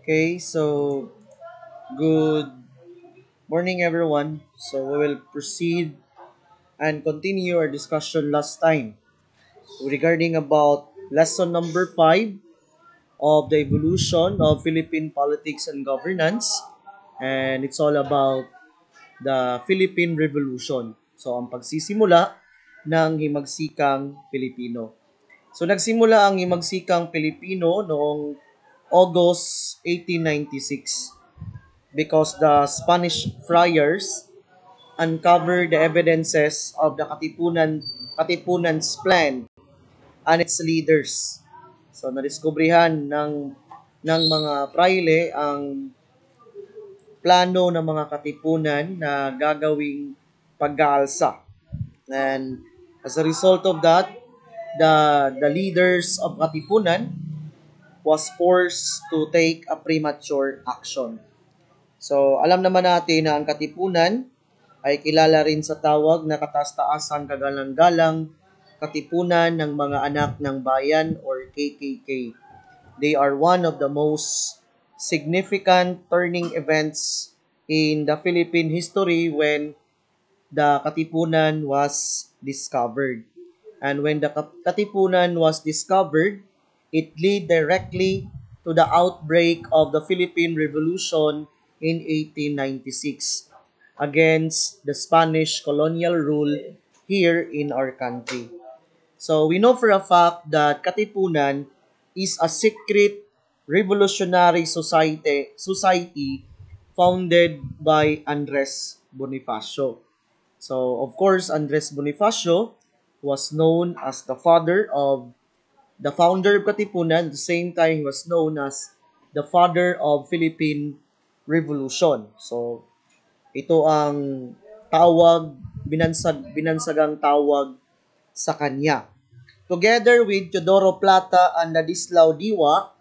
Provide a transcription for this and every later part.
Okay, so good morning everyone. So we will proceed and continue our discussion last time regarding about lesson number 5 of the evolution of Philippine politics and governance, and it's all about the Philippine Revolution. So ang pagsisimula ng himagsikang Pilipino. So nagsimula ang himagsikang Pilipino noong August 1896 because the Spanish friars uncovered the evidences of the Katipunan's plan and its leaders. So nadiskubrihan ng mga fraile ang plano ng mga katipunan na gagawing pag-aalsa. And as a result of that, the leaders of katipunan was forced to take a premature action. So, alam naman natin na ang katipunan ay kilala rin sa tawag na kataas-taasang kagalang-galang katipunan ng mga anak ng bayan or KKK. They are one of the most significant turning events in the Philippine history when the katipunan was discovered. And when the katipunan was discovered, it led directly to the outbreak of the Philippine Revolution in 1896 against the Spanish colonial rule here in our country. So we know for a fact that Katipunan is a secret revolutionary society founded by Andres Bonifacio. So, of course, Andres Bonifacio was known as the founder of Katipunan. At the same time, he was known as the father of Philippine Revolution. So, ito ang binansagang tawag sa kanya. Together with Teodoro Plata and Ladislao Diwa,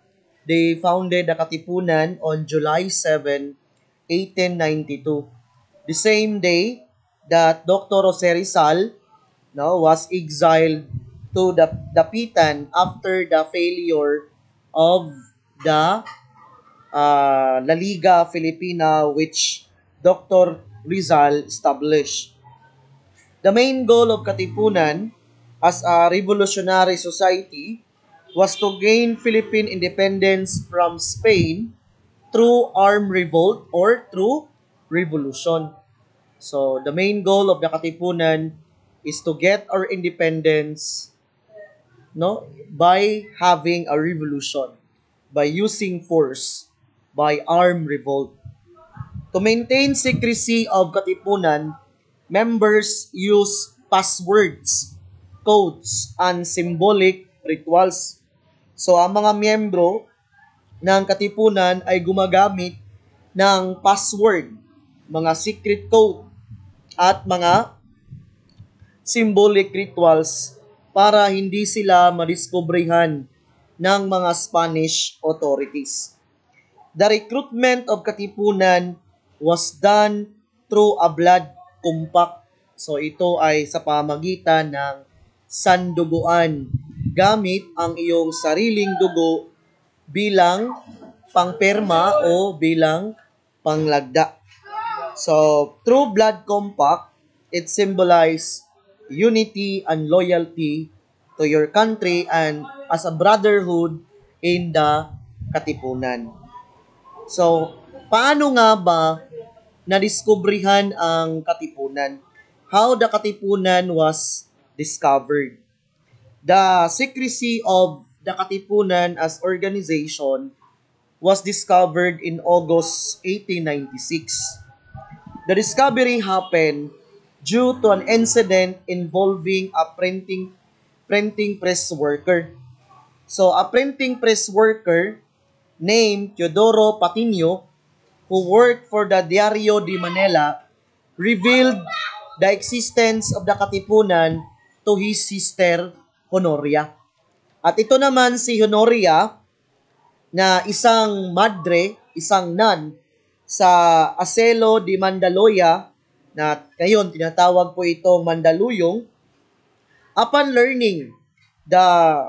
they founded the Katipunan on July 7, 1892. The same day that Dr. Jose Rizal was exiled to the Dapitan after the failure of the La Liga Filipina which Dr. Rizal established. The main goal of Katipunan as a revolutionary society was to gain Philippine independence from Spain through armed revolt or through revolution. So the main goal of the Katipunan is to get our independence by having a revolution, by using force, by armed revolt. To maintain secrecy of Katipunan, members use passwords, codes, and symbolic rituals. So ang mga miyembro ng Katipunan ay gumagamit ng password, mga secret code, at mga symbolic rituals para hindi sila madiskobrehan ng mga Spanish authorities. The recruitment of Katipunan was done through a blood compact. So ito ay sa pamagitan ng sanduguan gamit ang iyong sariling dugo bilang pangperma o bilang panglagda. So, through blood compact, it symbolizes unity and loyalty to your country and as a brotherhood in the Katipunan. So, paano nga ba nadiskubrihan ang Katipunan? How the Katipunan was discovered? The secrecy of the Katipunan as organization was discovered in August 1896. The discovery happened due to an incident involving a printing press worker. So, a printing press worker named Teodoro Patino, who worked for the Diario de Manila, revealed the existence of the Katipunan to his sister Honoria. At ito naman si Honoria na isang madre, isang nun sa Aselo de Mandaluyong na ngayon tinatawag po itong Mandaluyong. Upon learning the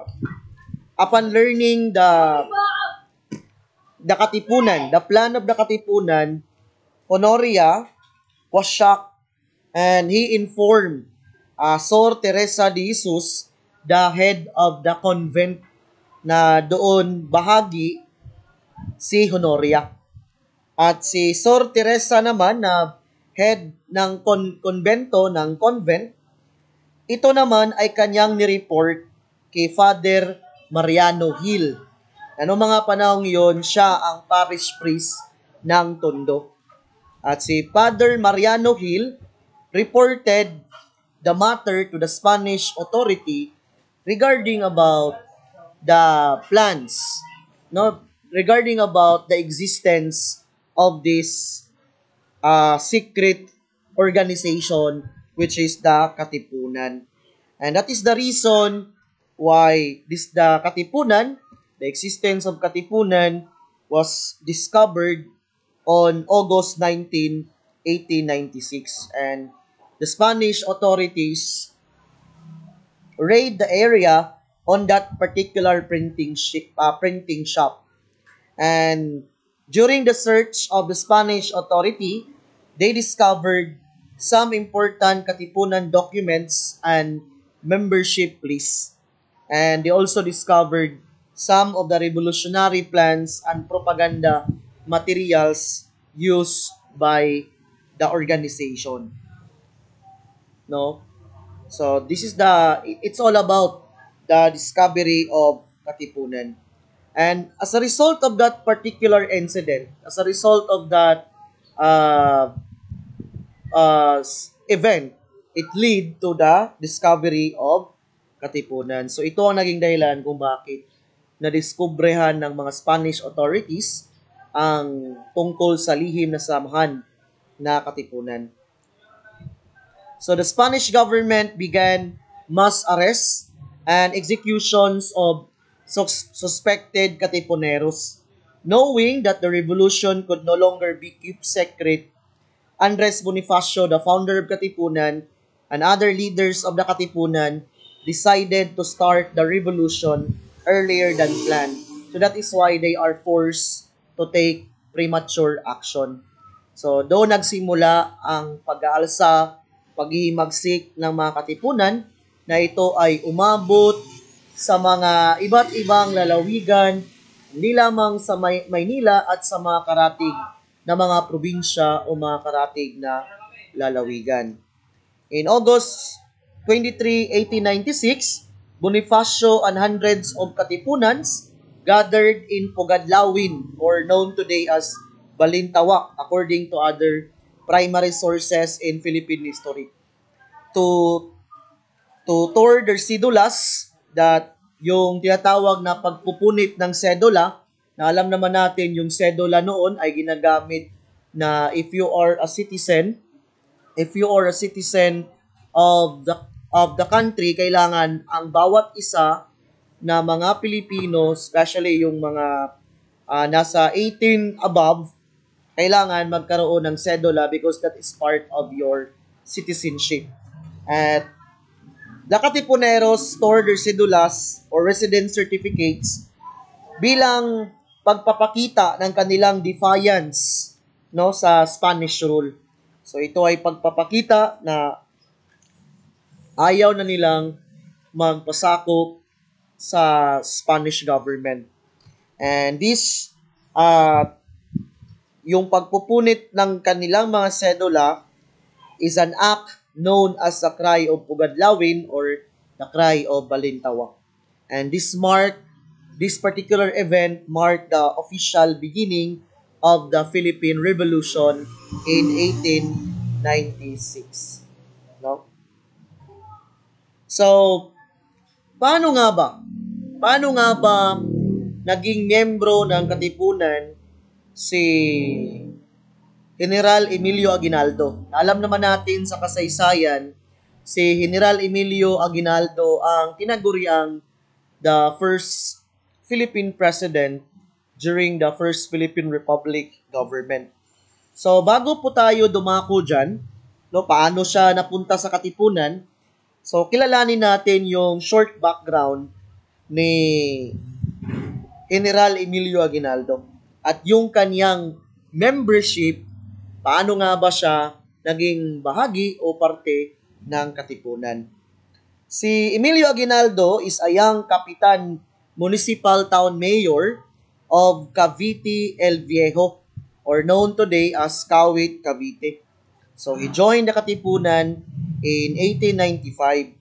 the Katipunan, the plan of the Katipunan, Honoria was shocked and he informed Sor Teresa de Jesus, the head of the convent, na doon bahagi si Honoria. At si Sor Teresa naman na head ng konbento ng convent, ito naman ay kanyang nireport kay Father Mariano Hill. Ano mga panahong yon, siya ang parish priest ng Tondo. At si Father Mariano Hill reported the matter to the Spanish authority regarding about the plans, no, regarding about the existence of this secret organization which is the Katipunan. And that is the reason why the Katipunan, the existence of Katipunan was discovered on August 19, 1896. And the Spanish authorities raid the area on that particular printing shop. And during the search of the Spanish authority, they discovered some important Katipunan documents and membership lists. And they also discovered some of the revolutionary plans and propaganda materials used by the organization. No? So this is it's all about the discovery of Katipunan. And as a result of that particular incident, as a result of that uh, event, it lead to the discovery of Katipunan. So ito ang naging dahilan kung bakit nadiskubrehan ng mga Spanish authorities ang tungkol sa lihim na samahan na Katipunan. So the Spanish government began mass arrests and executions of suspected Katipuneros. Knowing that the revolution could no longer be kept secret, Andres Bonifacio, the founder of Katipunan, and other leaders of the Katipunan decided to start the revolution earlier than planned. So that is why they are forced to take premature action. So doon nagsimula ang pag-aalsa, paghihimagsik ng mga Katipunan na ito ay umabot sa mga iba't ibang lalawigan, hindi lamang sa Maynila at sa mga karatig na mga probinsya o mga karatig na lalawigan. In August 23, 1896, Bonifacio and hundreds of Katipunans gathered in Pugadlawin, or known today as Balintawak, according to other primary sources in Philippine history, to tour their cedulas, that yung tinatawag na pagpupunit ng sedula, na alam naman natin yung sedula noon ay ginagamit na if you are a citizen of the country, kailangan ang bawat isa na mga Pilipino, especially yung mga nasa 18 above, kailangan magkaroon ng sedula because that is part of your citizenship. At the Katipuneros store their cedulas or residence certificates bilang pagpapakita ng kanilang defiance, no, sa Spanish rule. So ito ay pagpapakita na ayaw na nilang magpasakop sa Spanish government. And this yung pagpupunit ng kanilang mga sedula is an act known as the Cry of Pugadlawin or the Cry of Balintawak. And this particular event marked the official beginning of the Philippine Revolution in 1896. No? So, paano nga ba? Paano nga ba naging miyembro ng Katipunan si General Emilio Aguinaldo? Alam naman natin sa kasaysayan, si General Emilio Aguinaldo ang tinaguriang the first Philippine president during the first Philippine Republic government. So, bago po tayo dumako dyan, no, paano siya napunta sa Katipunan, so kilalanin natin yung short background ni General Emilio Aguinaldo. at yung kanyang membership, paano nga ba siya naging bahagi o parte ng Katipunan. Si Emilio Aguinaldo is a young Kapitan Municipal Town Mayor of Cavite El Viejo, or known today as Kawit, Cavite. So he joined the Katipunan in 1895.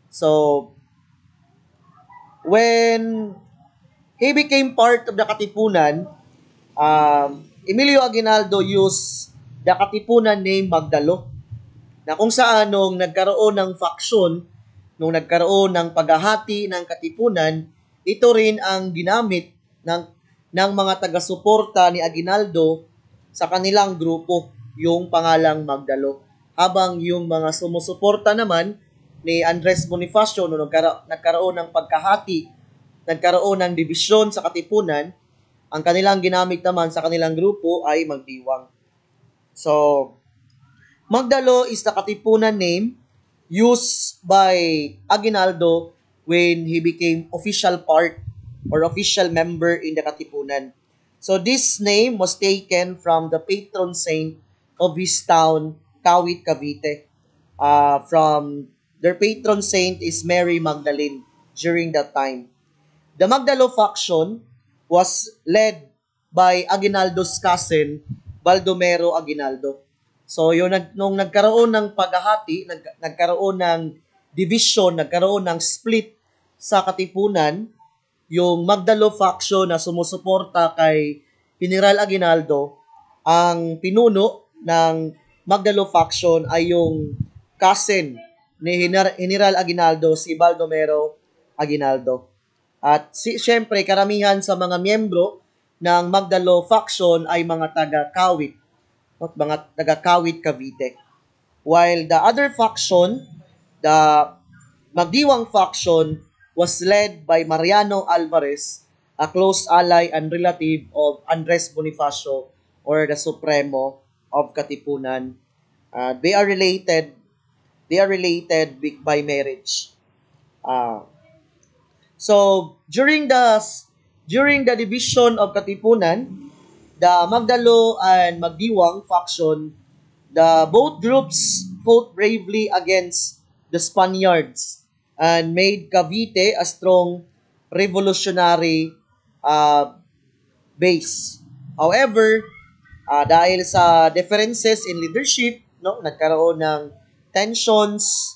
So when he became part of the Katipunan, Emilio Aguinaldo used the Katipunan name Magdalo, na kung saan nung nagkaroon ng faction, nung nagkaroon ng paghahati ng Katipunan, ito rin ang ginamit ng mga taga-suporta ni Aguinaldo sa kanilang grupo, yung pangalang Magdalo. Habang yung mga sumusuporta naman ni Andres Bonifacio nung nagkaroon ng pagkahati, nagkaroon ng dibisyon sa Katipunan, ang kanilang ginamit naman sa kanilang grupo ay Magdiwang. So, Magdalo is the Katipunan name used by Aguinaldo when he became official part or official member in the Katipunan. So this name was taken from the patron saint of his town, Kawit, Cavite. From their patron saint is Mary Magdalene during that time. The Magdalo faction was led by Aguinaldo's cousin, Baldomero Aguinaldo. So, yun, nung nagkaroon ng paghahati, nagkaroon ng division, nagkaroon ng split sa Katipunan, yung Magdalo faction na sumusuporta kay General Aguinaldo, ang pinuno ng Magdalo faction ay yung cousin ni General Aguinaldo, si Baldomero Aguinaldo. At syempre, karamihan sa mga miyembro ng Magdalo faction ay mga taga-Kawit at mga taga-Kawit, Cavite. While the other faction, the Magdiwang faction, was led by Mariano Alvarez, a close ally and relative of Andres Bonifacio, or the Supremo of Katipunan. They are related by marriage. So during the division of Katipunan, the Magdalo and Magdiwang faction, both groups fought bravely against the Spaniards and made Cavite a strong revolutionary base. However, dahil sa differences in leadership, no, nagkaroon ng tensions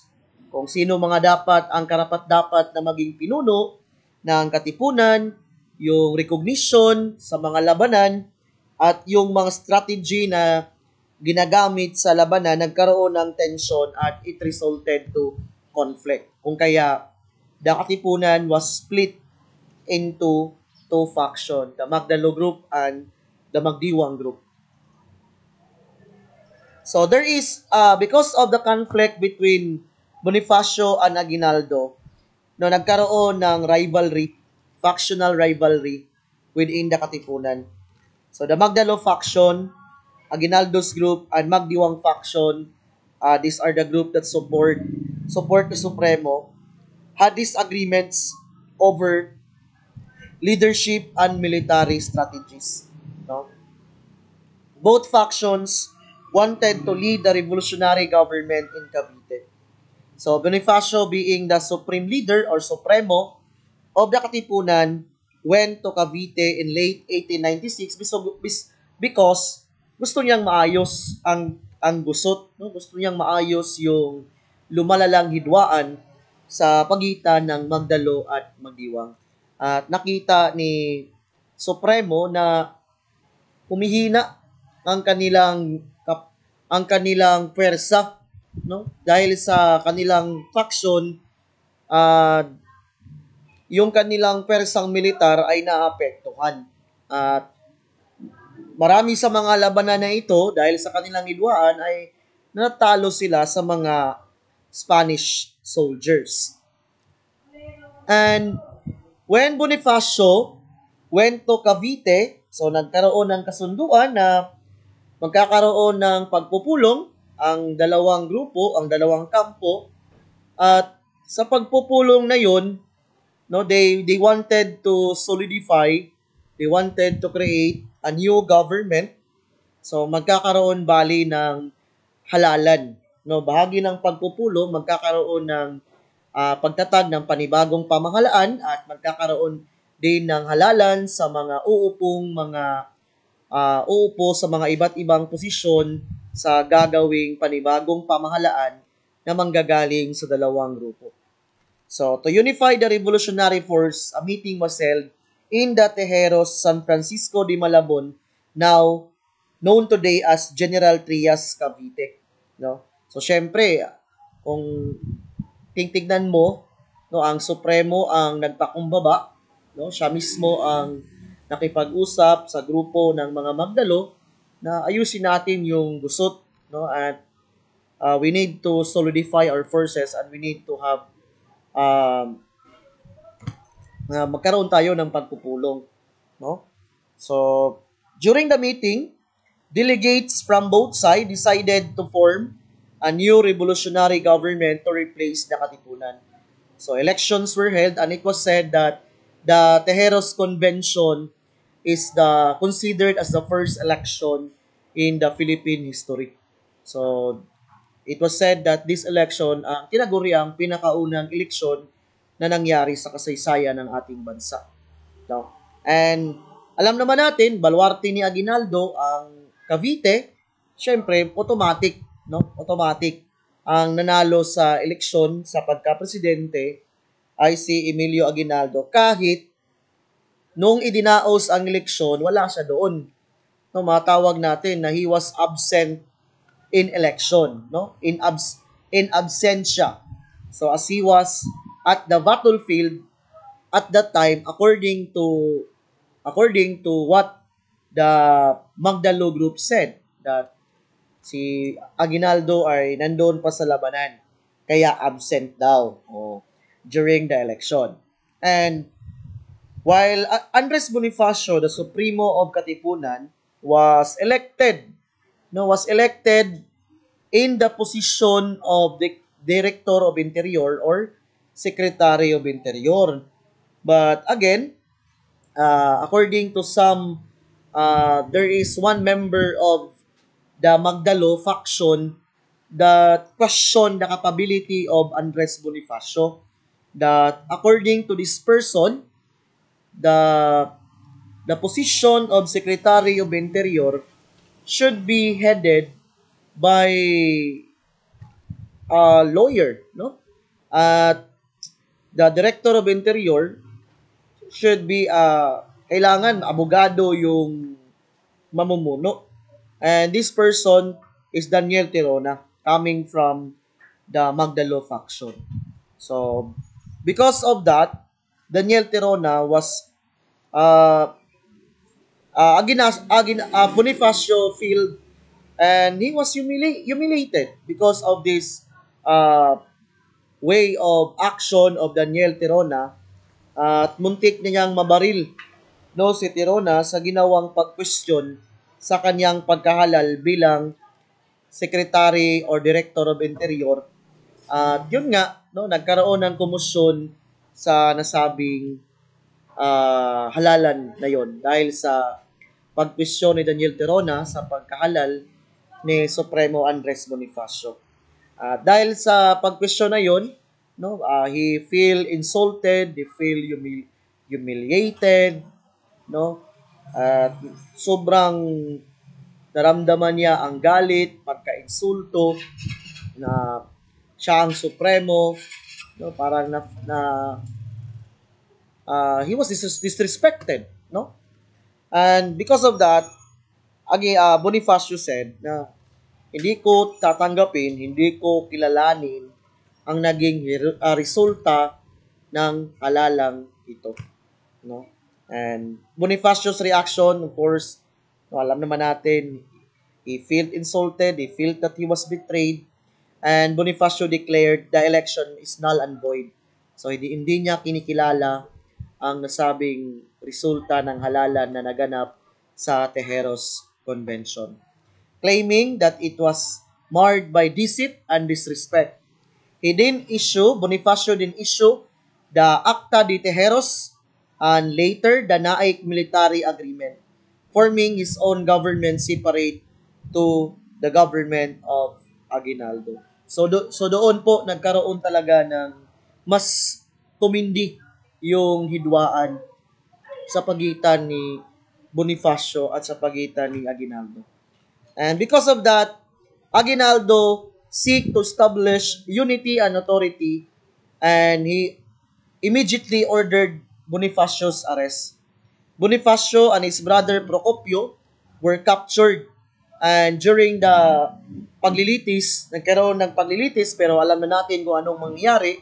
kung sino mga dapat ang karapat-dapat na maging pinuno ng Katipunan, yung recognition sa mga labanan, at yung mga strategy na ginagamit sa labanan, nagkaroon ng tension at it resulted to conflict. Kung kaya, the Katipunan was split into two factions, the Magdalo group and the Magdiwang group. So there is, because of the conflict between Bonifacio and Aguinaldo, no, nagkaroon ng rivalry, factional rivalry within the Katipunan. So the Magdalo faction, Aguinaldo's group, and Magdiwang faction, these are the group that support the Supremo, had disagreements over leadership and military strategies. No? Both factions wanted to lead the revolutionary government in Cavite. So Bonifacio, being the supreme leader or Supremo of the Katipunan, went to Cavite in late 1896 because gusto niyang maayos ang gusot, no? Gusto niyang maayos yung lumalalang hidwaan sa pagitan ng Magdalo at Magdiwang. At nakita ni Supremo na humihina ang kanilang pwersa, no, dahil sa kanilang faction, yung kanilang pwersang militar ay naapektuhan. At marami sa mga labanan na ito, dahil sa kanilang hidwaan, ay natalo sila sa mga Spanish soldiers. And when Bonifacio went to Cavite, so nagkaroon ng kasunduan na magkakaroon ng pagpupulong ang dalawang grupo, ang dalawang kampo, at sa pagpupulong na yun, no, they wanted to solidify, they wanted to create a new government. So magkakaroon bali ng halalan. No, bahagi ng pagpupulo, magkakaroon ng pagtatag ng panibagong pamahalaan at magkakaroon din ng halalan sa mga uupo sa mga iba't ibang posisyon sa gagawing panibagong pamahalaan na manggagaling sa dalawang grupo. So, to unify the revolutionary force, a meeting was held in the Tejeros, San Francisco de Malabon, now known today as General Trias Cavite. No? So, syempre, kung titignan mo, no, ang Supremo ang nagpakumbaba, no? Siya mismo ang nakipag-usap sa grupo ng mga Magdalo na ayusin natin yung gusot, no, at we need to solidify our forces and we need to have um, magkaroon tayo ng pagpupulong, no? So, during the meeting, delegates from both sides decided to form a new revolutionary government to replace the Katipunan. So, elections were held and it was said that the Tejeros Convention is considered as the first election in the Philippine history. So, it was said that this election ang tinaguri ang pinakaunang eleksyon na nangyari sa kasaysayan ng ating bansa. No? And alam naman natin, baluarte ni Aguinaldo ang Cavite, syempre automatic, no? Automatic ang nanalo sa eleksyon sa pagka-presidente ay si Emilio Aguinaldo kahit nung idinaos ang eleksyon, wala siya doon. No, matawag natin na he was absent in election, no? In absentia. So as he was at the battlefield at that time according to what the Magdalo group said that si Aguinaldo ay nandoon pa sa labanan kaya absent daw during the election. And while Andres Bonifacio, the Supremo of Katipunan, was elected in the position of the Director of Interior or Secretary of Interior. But again, according to some, there is one member of the Magdalo faction that questioned the capability of Andres Bonifacio. That according to this person, the position of Secretary of Interior should be headed by a lawyer, no? At the Director of Interior should be kailangan abogado yung mamumuno. And this person is Daniel Tirona coming from the Magdalo faction. So, because of that, Daniel Tirona was Bonifacio field and he was humiliated because of this uh, way of action of Daniel Tirona at muntik niyang mabaril si Tirona sa ginawang pag-question sa kanyang pagkahalal bilang Secretary or Director of Interior. At yun nga, nagkaroon ng komosyon sa nasabing halalan na yon dahil sa pagkwisyon ni Daniel Tirona sa pagkahalal ni Supremo Andres Bonifacio. Dahil sa pagkwisyon na yon, he feel insulted, he feel humiliated, at sobrang naramdaman niya ang galit, pagka-insulto na siya ang supremo, parang he was disrespected, no? And because of that, Bonifacio said na hindi ko tatanggapin, hindi ko kilalanin ang naging resulta ng halalang ito, no? And Bonifacio's reaction, of course, alam naman natin, he felt insulted, he felt that he was betrayed, and Bonifacio declared the election is null and void. So hindi niya kinikilala ang nasabing resulta ng halalan na naganap sa Tejeros Convention, claiming that it was marred by deceit and disrespect. Bonifacio didn't issue the Acta de Tejeros and later the Naik Military Agreement. forming his own government separate to the government of Aguinaldo. So doon po nagkaroon talaga ng mas tumindi yung hidwaan sa pagitan ni Bonifacio at sa pagitan ni Aguinaldo. And because of that, Aguinaldo seek to establish unity and authority, and he immediately ordered Bonifacio's arrest. Bonifacio and his brother Procopio were captured, and during the paglilitis, nagkaroon ng paglilitis, pero alam na natin kung anong mangyari.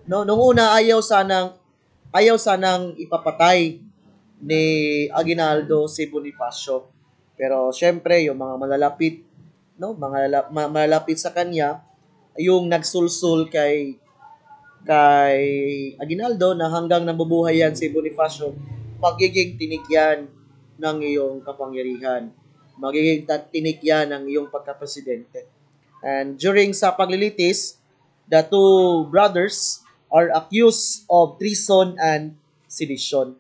No, nung una ayaw sanang ipapatay ni Aguinaldo si Bonifacio. Pero syempre, yung mga malalapit, no, malalapit sa kanya, yung nagsulsul kay Aguinaldo na hanggang nabubuhay yan si Bonifacio, magiging tinik yan ng iyong kapangyarihan. Magiging tinik yan ng iyong pagkapresidente. And during sa paglilitis, the two brothers are accused of treason and sedition.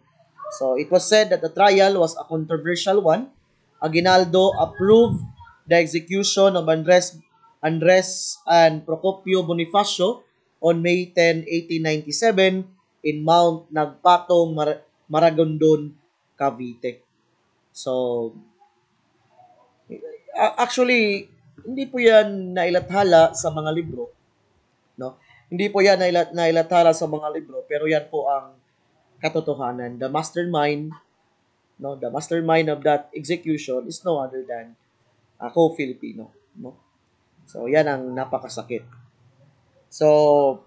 So it was said that the trial was a controversial one. Aguinaldo approved the execution of Andres and Procopio Bonifacio on May 10, 1897 in Mount Nagpatong, Maragondon, Cavite. So, actually, hindi po yan nailathala sa mga libro. No? Hindi po yan nailathala sa mga libro, pero yan po ang katotohanan. The mastermind of that execution is no other than ako Filipino, no? So yan ang napakasakit. So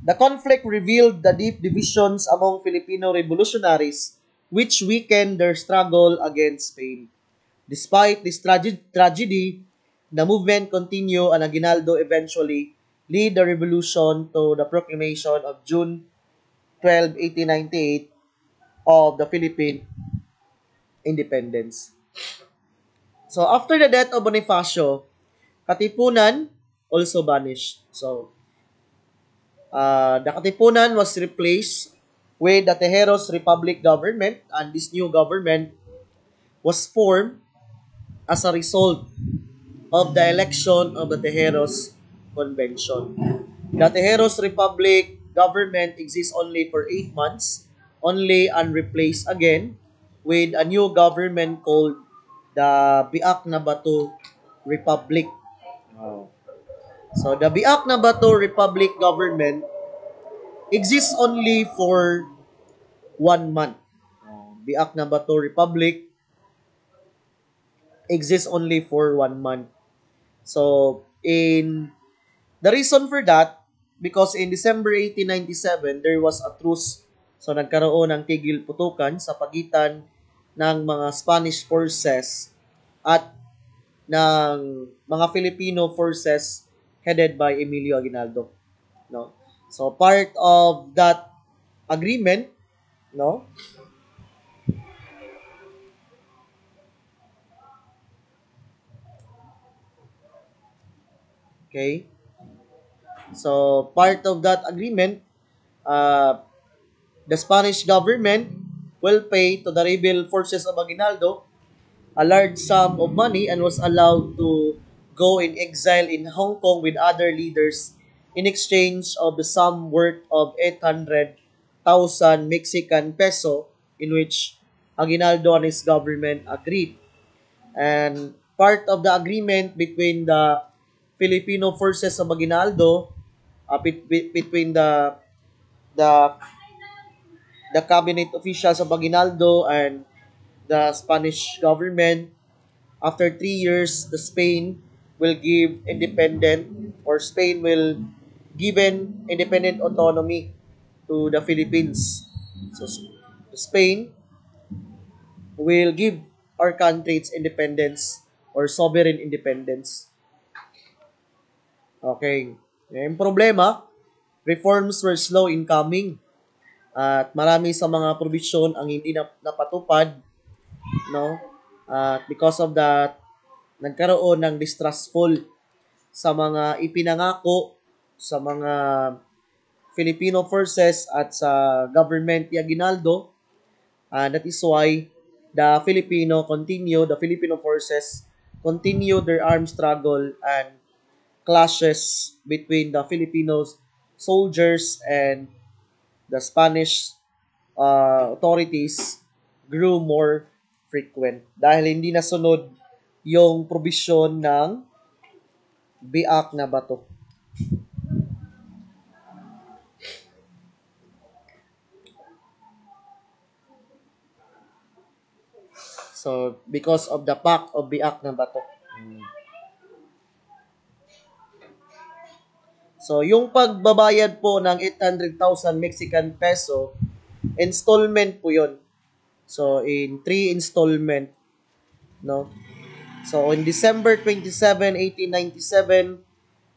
the conflict revealed the deep divisions among Filipino revolutionaries which weakened their struggle against Spain. Despite this tragedy, the movement continued and Aguinaldo eventually lead the revolution to the proclamation of June 12, 1898 of the Philippine independence. So after the death of Bonifacio, Katipunan also vanished. So the Katipunan was replaced with the Tejeros Republic government, and this new government was formed as a result of the election of the Tejeros Convention. The Tejeros Republic government exists only for 8 months, only unreplaced again with a new government called the Biak na Bato Republic. So the Biak na Bato Republic government exists only for 1 month. Biak na Bato Republic exists only for 1 month. So the reason for that, because in December 1897, there was a truce. So nagkaroon ng tigil putukan sa pagitan ng mga Spanish forces at ng mga Filipino forces headed by Emilio Aguinaldo. No? So part of that agreement, no? Okay? So part of that agreement, the Spanish government will pay to the rebel forces of Aguinaldo a large sum of money and was allowed to go in exile in Hong Kong with other leaders in exchange of the sum worth of 800,000 Mexican peso, in which Aguinaldo and his government agreed. And part of the agreement between the Filipino forces of Aguinaldo, between the the cabinet officials of Aguinaldo and the Spanish government, after 3 years, the Spain will give independent, or Spain will given independent autonomy to the Philippines. So Spain will give our country its independence or sovereign independence. Okay. Yung problema, reforms were slow in coming at marami sa mga provision ang hindi napatupad, no? At because of that, nagkaroon ng distrustful sa mga ipinangako sa mga Filipino forces at sa government ni Aguinaldo. That is why the Filipino forces continue their armed struggle, and clashes between the Filipino soldiers and the Spanish authorities grew more frequent dahil hindi nasunod yung probisyon ng biak na bato. So, because of the pact of biak na bato. So, yung pagbabayad po ng 800,000 Mexican peso, installment po yun. So, in 3 installment, no? So, on December 27, 1897,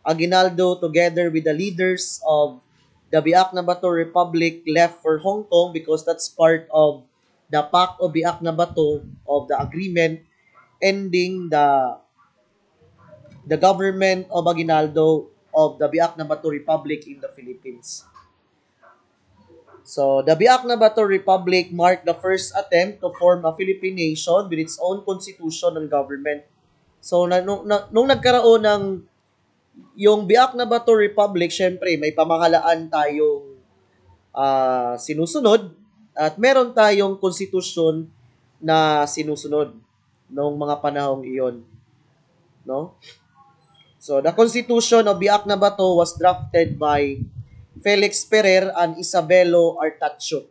Aguinaldo, together with the leaders of the Biak na Bato Republic, left for Hong Kong because that's part of the Pact of Biak na Bato, of the agreement ending the government of Aguinaldo of the Biak na Bato Republic in the Philippines. So, the Biak na Bato Republic marked the first attempt to form a Philippine nation with its own constitution and government. So, nung nagkaroon ng yung Biak na Bato Republic, syempre, may pamahalaan tayong sinusunod at meron tayong konstitusyon na sinusunod noong mga panahong iyon. No? So, the Constitution of Biak na Bato was drafted by Felix Ferrer and Isabelo Artacho.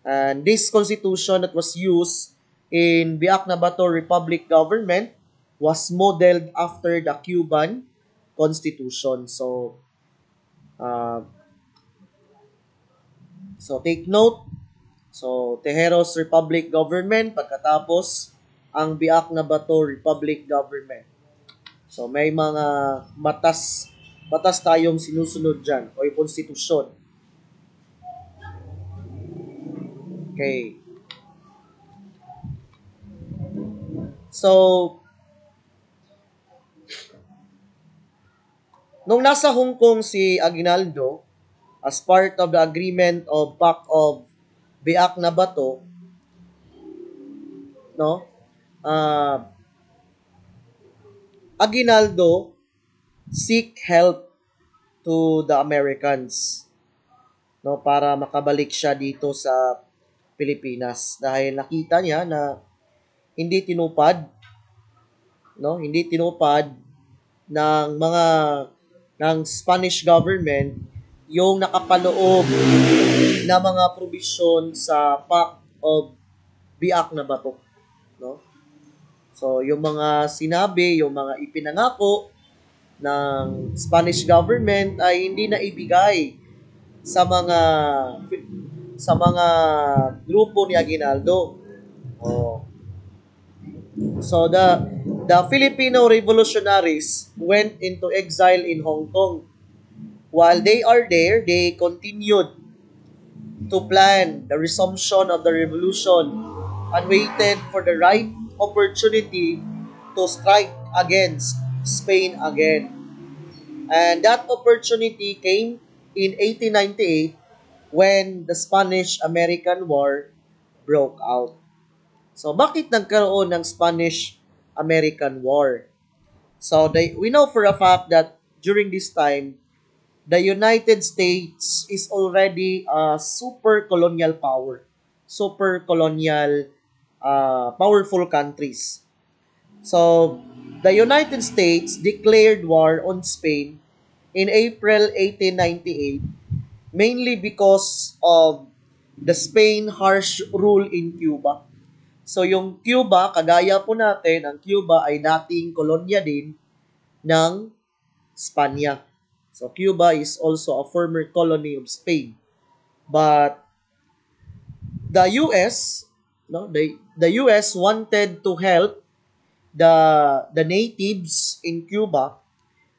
And this constitution that was used in Biak na Bato Republic government was modeled after the Cuban Constitution. So take note. So, Tejeros Republic government, pagkatapos ang Biak na Bato Republic government. So, may mga batas tayong sinusunod dyan, o yung konstitusyon. Okay. So, nung nasa Hong Kong si Aguinaldo, as part of the agreement of Pact of Biak na Bato, no? Aguinaldo seek help to the Americans, no, para makabalik siya dito sa Pilipinas dahil nakita niya na hindi tinupad ng Spanish government yung nakapaloob na mga provision sa Pact of Biak na Bato, no? So, yung mga sinabi, yung mga ipinangako ng Spanish government ay hindi na ibigay sa mga grupo ni Aguinaldo. Oh. So the Filipino revolutionaries went into exile in Hong Kong. While they are there, they continued to plan the resumption of the revolution and waited for the right opportunity to strike against Spain again. And that opportunity came in 1898 when the Spanish-American War broke out. So, bakit nagkaroon ng Spanish-American War? So, we know for a fact that during this time, the United States is already a super colonial power. Super colonial, powerful countries. So, the United States declared war on Spain in April 1898, mainly because of the Spain harsh rule in Cuba. So, yung Cuba, kagaya po natin, ang Cuba ay dating kolonya din ng Spanya. So, Cuba is also a former colony of Spain. But the US, the US wanted to help the natives in Cuba,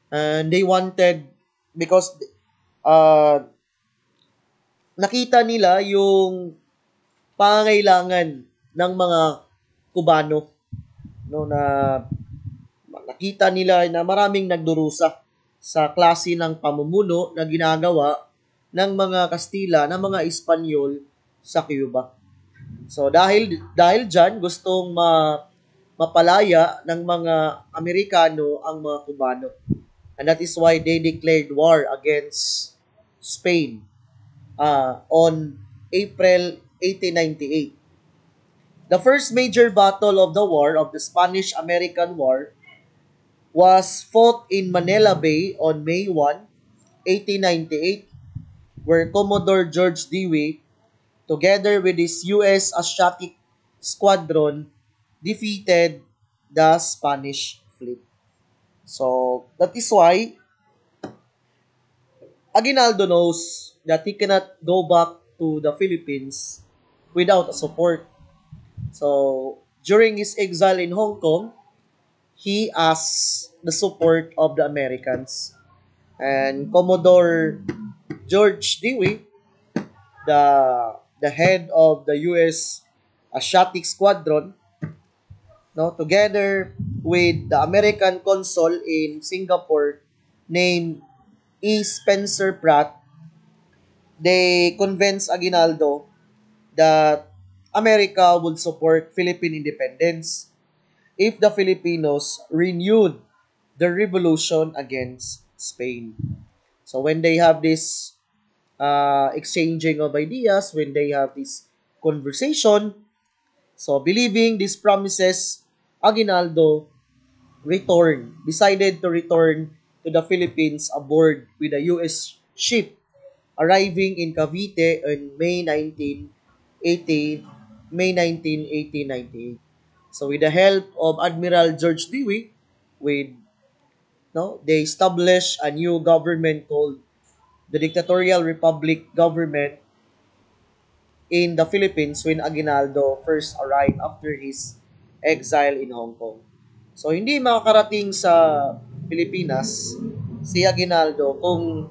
and they wanted, because nakita nila yung pangangailangan ng mga Kubano, no, na nakita nila na maraming nagdurusa sa klase ng pamumuno na ginagawa ng mga Kastila, ng mga Espanyol sa Cuba. So dahil diyan gustong mapalaya ng mga Amerikano ang mga Cubano. And that is why they declared war against Spain on April 1898. The first major battle of the war, of the Spanish-American War, was fought in Manila Bay on May 1, 1898, where Commodore George Dewey, together with his U.S. Asiatic Squadron, defeated the Spanish fleet. So, that is why Aguinaldo knows that he cannot go back to the Philippines without a support. So, during his exile in Hong Kong, he asked the support of the Americans. And Commodore George Dewey, the head of the U.S. Asiatic Squadron, no, together with the American consul in Singapore named E. Spencer Pratt, they convinced Aguinaldo that America would support Philippine independence if the Filipinos renewed the revolution against Spain. So when they have this exchanging of ideas, when they have this conversation, so believing these promises, Aguinaldo decided to return to the Philippines aboard with a U.S. ship arriving in Cavite on May 19, 1898. So with the help of Admiral George Dewey, with no, they established a new government called the Dictatorial Republic Government in the Philippines when Aguinaldo first arrived after his exile in Hong Kong. So hindi makakarating sa Pilipinas si Aguinaldo kung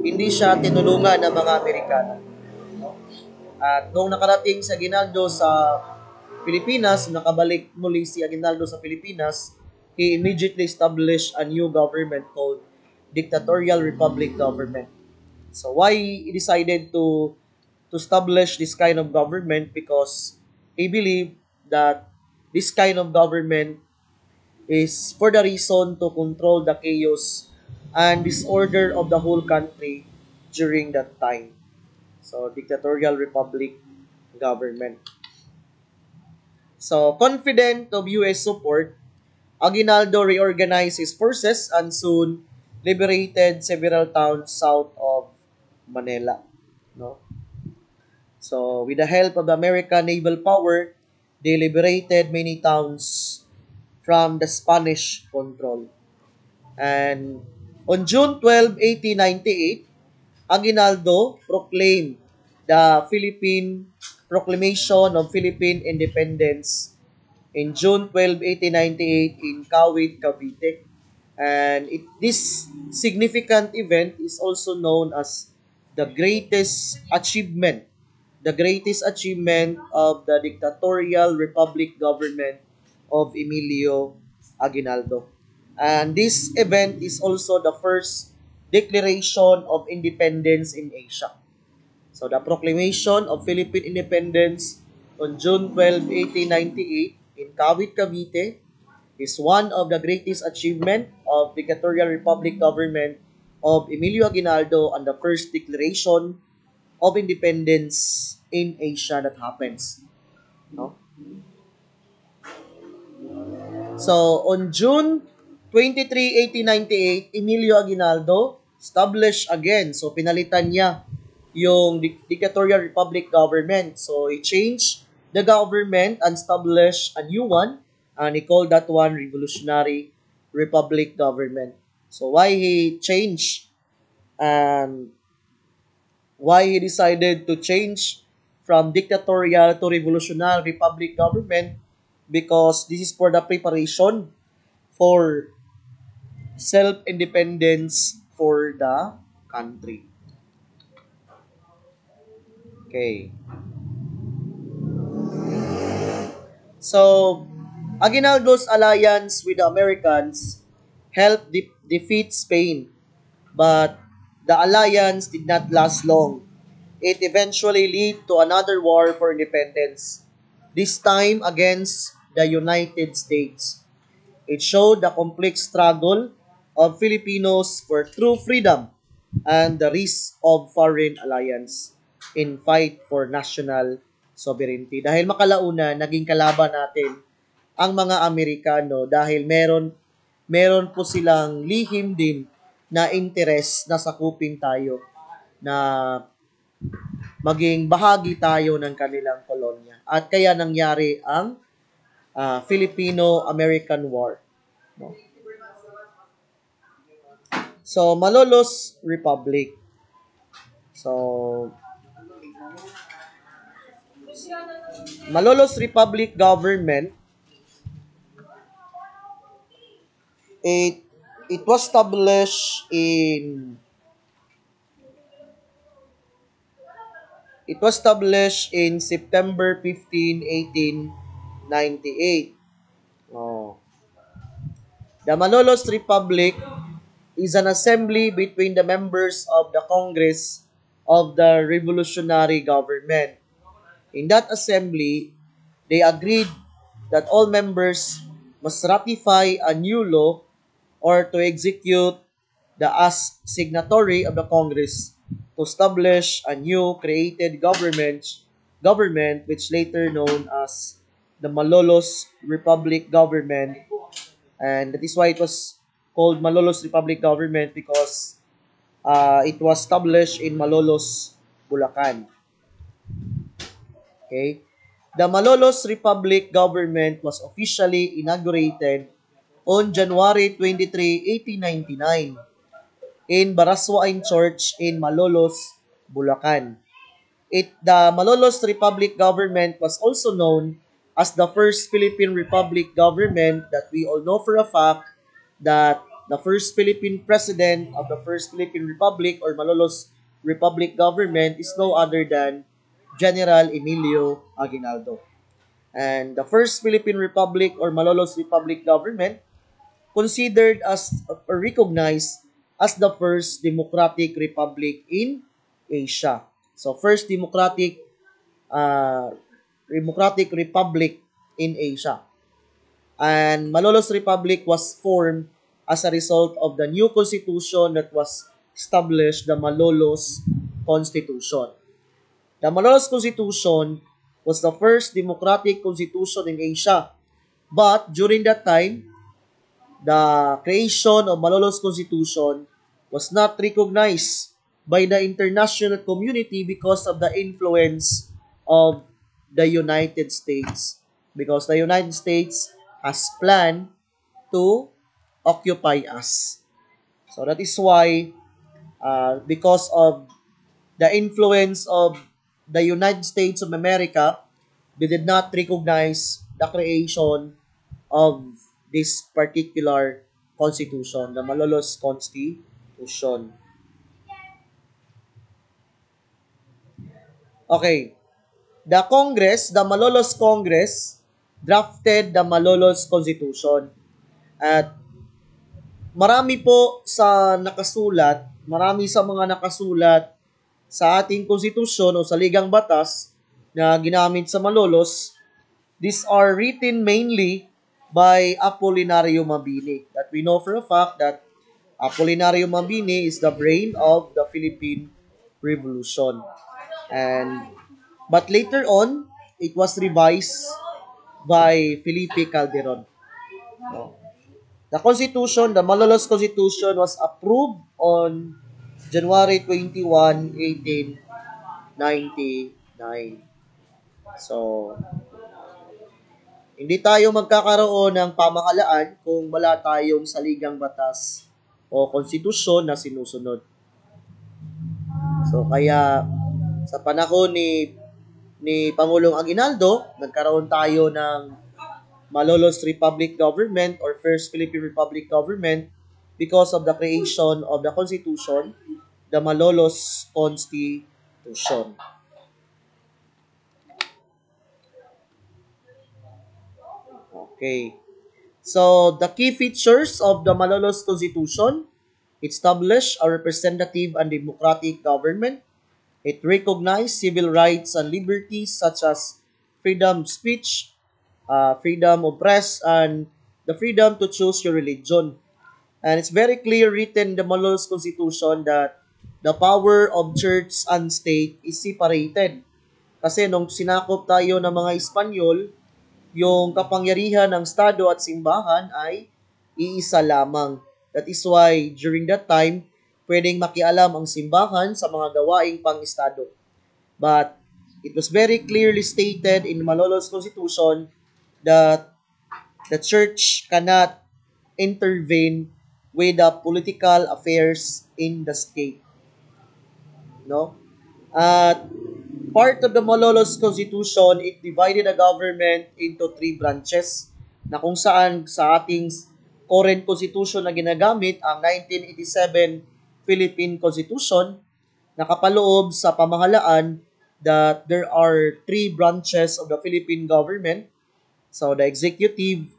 hindi siya tinulungan ng mga Amerikano. No? At nung nakarating si Aguinaldo sa Pilipinas, nakabalik muli si Aguinaldo sa Pilipinas, he immediately established a new government called Dictatorial Republic Government. So why he decided to establish this kind of government? Because he believed that this kind of government is for the reason to control the chaos and disorder of the whole country during that time. So, dictatorial republic government. So, confident of US support, Aguinaldo reorganized his forces and soon liberated several towns south of Manila. No? So, with the help of the American naval power, they liberated many towns from the Spanish control. And on June 12, 1898, Aguinaldo proclaimed the Philippine Proclamation of Philippine Independence in June 12, 1898 in Kawit, Cavite. And this significant event is also known as the greatest achievement, the greatest achievement of the dictatorial republic government of Emilio Aguinaldo. And this event is also the first declaration of independence in Asia. So the proclamation of Philippine independence on June 12, 1898 in Kawit, Cavite is one of the greatest achievement of dictatorial republic government of Emilio Aguinaldo and the first declaration of independence in Asia that happens. No? So on June 23, 1898, Emilio Aguinaldo established again. So pinalitan niya yung dictatorial republic government. So he changed the government and established a new one, and he called that one revolutionary republic government. So why he changed and why he decided to change from dictatorial to revolutionary republic government? Because this is for the preparation for self-independence for the country. Okay. So, Aguinaldo's alliance with the Americans helped defeat Spain, but the alliance did not last long. it eventually led to another war for independence, this time against the United States. It showed the complex struggle of Filipinos for true freedom and the risk of foreign alliance in fight for national sovereignty. Dahil makalauna, naging kalaban natin ang mga Amerikano dahil meron po silang lihim din na interes na sakupin tayo, na maging bahagi tayo ng kanilang kolonya. At kaya nangyari ang Filipino-American War. No? So, Malolos Republic. So, Malolos Republic government, it it was established in September 15, 1898. Oh. The Malolos Republic is an assembly between the members of the Congress of the Revolutionary Government. In that assembly, they agreed that all members must ratify a new law or to execute the as signatory of the Congress to establish a new created government which later known as the Malolos Republic government, and that is why it was called Malolos Republic government because it was established in Malolos, Bulacan. Okay? The Malolos Republic government was officially inaugurated on January 23, 1899 in Baraswain Church in Malolos, Bulacan. The Malolos Republic government was also known as the first Philippine Republic government, that we all know for a fact that the first Philippine president of the first Philippine Republic or Malolos Republic government is no other than General Emilio Aguinaldo. And the first Philippine Republic or Malolos Republic government considered as or recognized as the first democratic republic in Asia. So first democratic republic in Asia. And Malolos Republic was formed as a result of the new constitution that was established, the Malolos Constitution. The Malolos Constitution was the first democratic constitution in Asia. But during that time, the creation of Malolos Constitution was not recognized by the international community because of the influence of the United States. Because the United States has planned to occupy us. So that is why, because of the influence of the United States of America, they did not recognize the creation of this particular constitution, the Malolos Constitution. Okay. The Malolos Congress, drafted the Malolos Constitution. At marami sa mga nakasulat sa ating konstitusyon o sa ligang batas na ginamit sa Malolos, these are written mainly by Apolinario Mabini. That we know for a fact that Apolinario Mabini is the brain of the Philippine Revolution. But later on, it was revised by Felipe Calderon. No? The Malolos Constitution was approved on January 21, 1899. So, hindi tayo magkakaroon ng pamahalaan kung wala tayong saligang batas o konstitusyon na sinusunod. So, kaya sa panahon ni Pangulong Aguinaldo, nagkaroon tayo ng Malolos Republic Government or First Philippine Republic Government because of the creation of the Constitution, the Malolos Constitution. Okay. So, the key features of the Malolos Constitution: it established a representative and democratic government. It recognized civil rights and liberties such as freedom of speech, freedom of press, and the freedom to choose your religion. And it's very clear written in the Malolos Constitution that the power of church and state is separated. Kasi nung sinakop tayo ng mga Espanyol, yung kapangyarihan ng Estado at simbahan ay iisa lamang. That is why during that time, pwedeng makialam ang simbahan sa mga gawaing pang-Estado. But it was very clearly stated in Malolos Constitution that the church cannot intervene with the political affairs in the state. No? At part of the Malolos Constitution, it divided the government into three branches na kung saan sa ating current constitution na ginagamit, ang 1987 Philippine Constitution, nakapaloob sa pamahalaan that there are three branches of the Philippine government. So, the executive,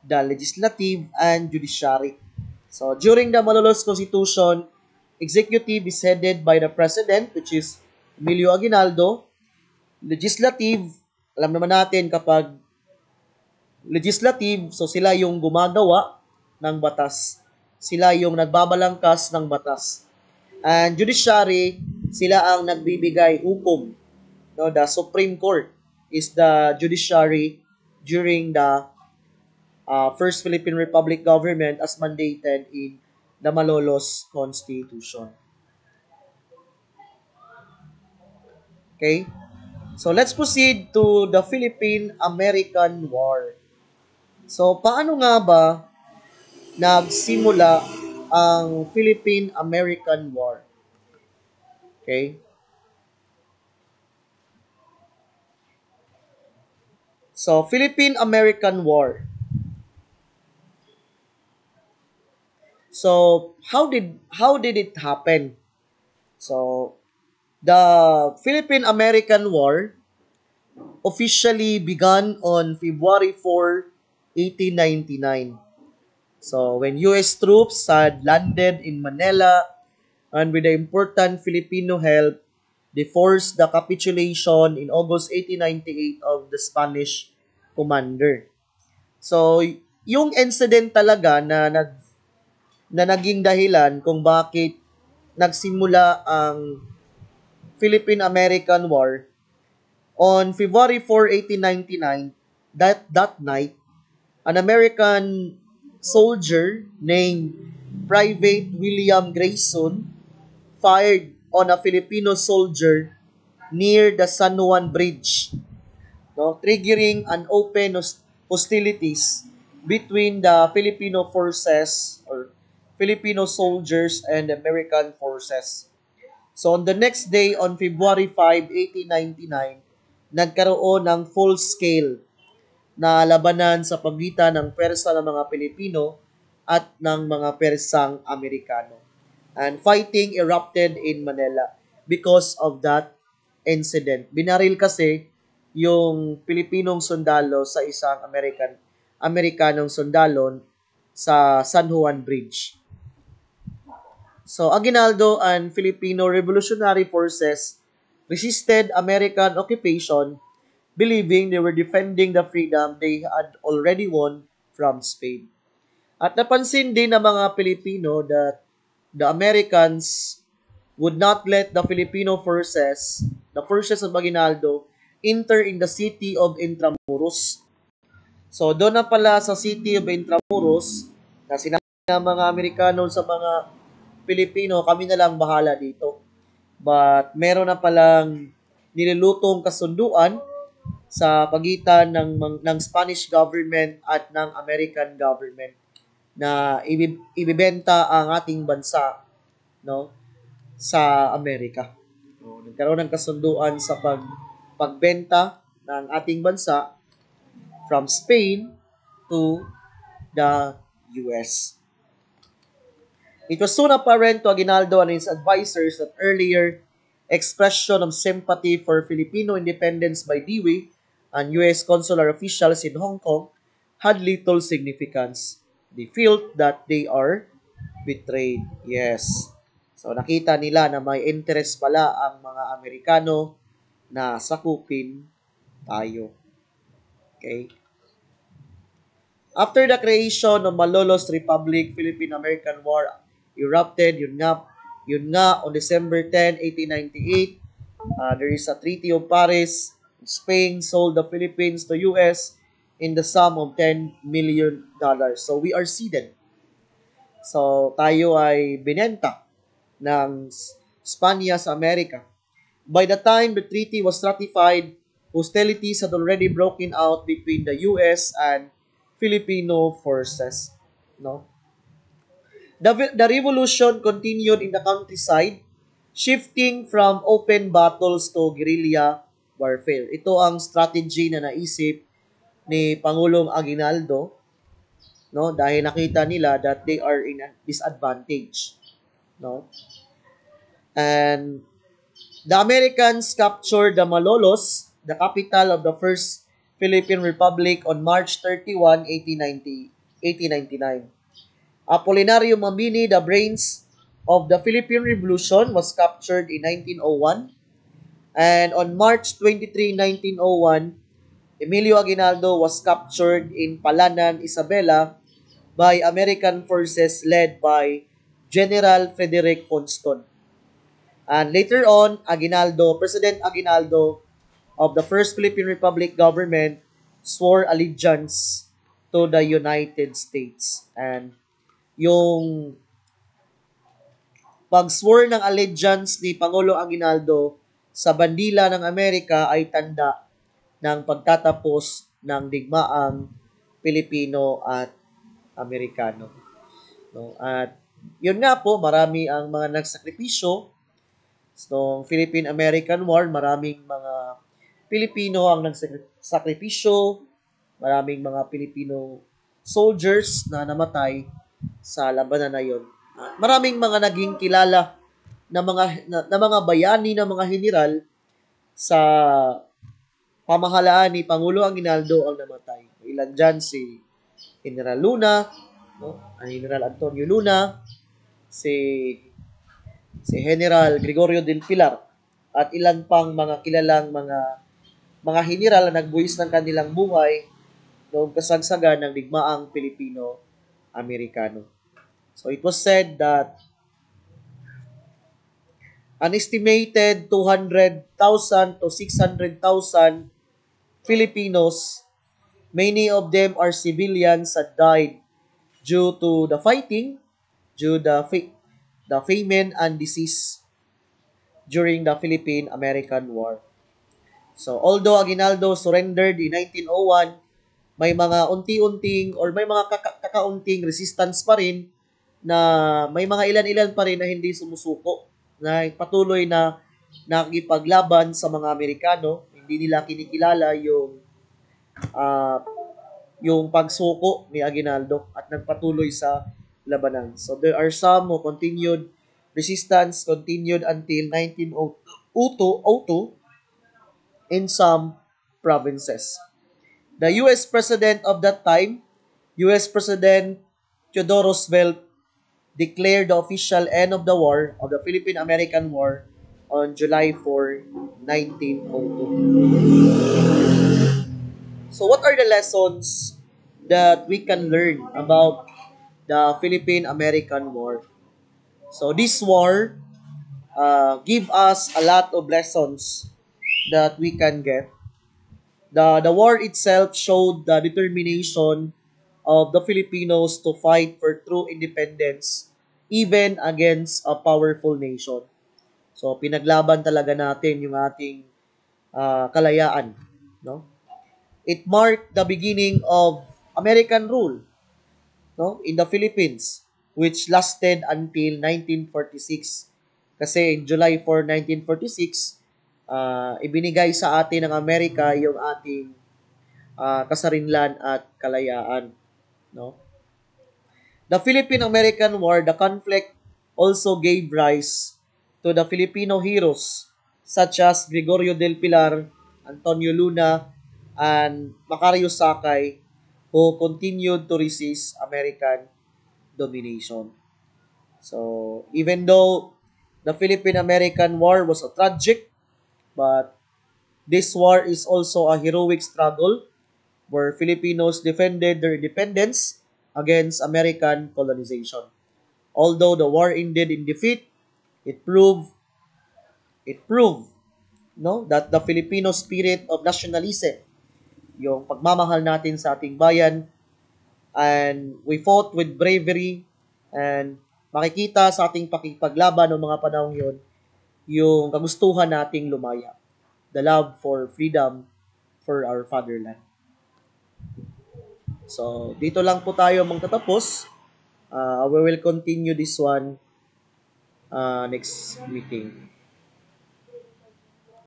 the legislative, and judiciary. So, during the Malolos Constitution, executive is headed by the president, which is Emilio Aguinaldo. Legislative, alam naman natin kapag legislative, so sila yung gumagawa ng batas. Sila yung nagbabalangkas ng batas. And judiciary, sila ang nagbibigay hukom. No, the Supreme Court is the judiciary during the First Philippine Republic government as mandated in the Malolos Constitution. Okay? So let's proceed to the Philippine-American War. So paano nga ba nagsimula ang Philippine-American War? Okay? So Philippine-American War. So how did it happen? So the Philippine-American War officially began on February 4, 1899. So when US troops had landed in Manila and with the important Filipino help, they forced the capitulation in August 1898 of the Spanish commander. So yung incident talaga na naging dahilan kung bakit nagsimula ang Philippine-American War on February 4, 1899, that night, an American soldier named Private William Grayson fired on a Filipino soldier near the San Juan Bridge, no, triggering an open hostilities between the Filipino forces or Filipino soldiers and American forces. So on the next day, on February 5, 1899, nagkaroon ng full-scale na labanan sa pagitan ng pwersa ng mga Pilipino at ng mga pwersang Amerikano. And fighting erupted in Manila because of that incident. Binaril kasi yung Pilipinong sundalo sa isang Amerikanong sundalo sa San Juan Bridge. So, Aguinaldo and Filipino Revolutionary Forces resisted American occupation, believing they were defending the freedom they had already won from Spain. At napansin din ng mga Pilipino that the Americans would not let the Filipino forces, the forces of Aguinaldo, enter in the city of Intramuros. So, doon na pala sa city of Intramuros, na sinabi ng mga Amerikano sa mga Pilipino, kami na lang bahala dito. But meron na palang nilulutong kasunduan sa pagitan ng Spanish government at ng American government na ibibenta ang ating bansa, no, sa Amerika. So, nagkaroon ng kasunduan sa pagbenta ng ating bansa from Spain to the US. It was soon apparent to Aguinaldo and his advisors that earlier expression of sympathy for Filipino independence by Dewey and U.S. consular officials in Hong Kong had little significance. They felt that they are betrayed. Yes. So nakita nila na may interest pala ang mga Amerikano na sakupin tayo. Okay? After the creation of Malolos Republic, Philippine-American War erupted. Yun nga, on December 10, 1898, there is a Treaty of Paris. Spain sold the Philippines to US in the sum of $10 million. So we are ceded. So tayo ay binenta ng Spanya sa Amerika. By the time the treaty was ratified, hostilities had already broken out between the US and Filipino forces. No? The revolution continued in the countryside, shifting from open battles to guerrilla warfare. Ito ang strategy na naisip ni Pangulong Aguinaldo, no, dahil nakita nila that they are in a disadvantage, no? And the Americans captured the Malolos, the capital of the First Philippine Republic, on March 31, 1899. Apolinario Mabini, the brains of the Philippine Revolution, was captured in 1901. And on March 23, 1901, Emilio Aguinaldo was captured in Palanan, Isabela, by American forces led by General Frederick Johnston. And later on, President Aguinaldo of the First Philippine Republic government swore allegiance to the United States. And yung pag-swore ng allegiance ni Pangulo Aguinaldo sa bandila ng Amerika ay tanda ng pagtatapos ng digmaang Pilipino at Amerikano. No? At yun nga po, marami ang mga nagsakripisyo. So, Philippine-American War, maraming mga Pilipino ang nagsakripisyo, maraming mga Filipino soldiers na namatay sa labanan na yun. Maraming mga naging kilala na mga bayani, na mga general sa pamahalaan ni Pangulo Aguinaldo ang namatay. Ilan dyan si General Luna, no? General Antonio Luna, si General Gregorio del Pilar, at ilan pang mga kilalang mga general na nagbuwis ng kanilang buhay noong kasagsagan ng digmaang Pilipino-Amerikano. So it was said that an estimated 200,000 to 600,000 Filipinos, many of them are civilians, had died due to the fighting, due to the famine and disease during the Philippine-American War. So, although Aguinaldo surrendered in 1901, may mga unti-unting or may mga kakaunting resistance pa rin, na may mga ilan-ilan pa rin na hindi sumusuko, na patuloy na nakikipaglaban sa mga Amerikano. Hindi nila kinikilala yung pagsuko ni Aguinaldo at nagpatuloy sa labanan. So there are some who continued until 1902 in some provinces. The U.S. President of that time, U.S. President Theodore Roosevelt, declared the official end of the war, of the Philippine-American War, on July 4, 1902. So what are the lessons that we can learn about the Philippine-American War? So this war give us a lot of lessons that we can get. The war itself showed the determination of the Filipinos to fight for true independence even against a powerful nation. So pinaglaban talaga natin yung ating kalayaan, no? It marked the beginning of American rule, no, in the Philippines, which lasted until 1946. Kasi July 4, 1946, ibinigay sa atin ng Amerika yung ating kasarinlan at kalayaan, no? The Philippine-American War, the conflict also gave rise to the Filipino heroes such as Gregorio del Pilar, Antonio Luna, and Macario Sakay, who continued to resist American domination. So, even though The Philippine-American War was a tragic, but this war is also a heroic struggle where Filipinos defended their independence against American colonization. Although the war ended in defeat, it proved it proved no that the Filipino spirit of nationalism, yung pagmamahal natin sa ating bayan, and we fought with bravery, and makikita sa ating pakipaglaban ng mga panahong yon yung kagustuhan nating lumaya, the love for freedom for our fatherland. So, dito lang po tayo magtatapos. We will continue this one next meeting.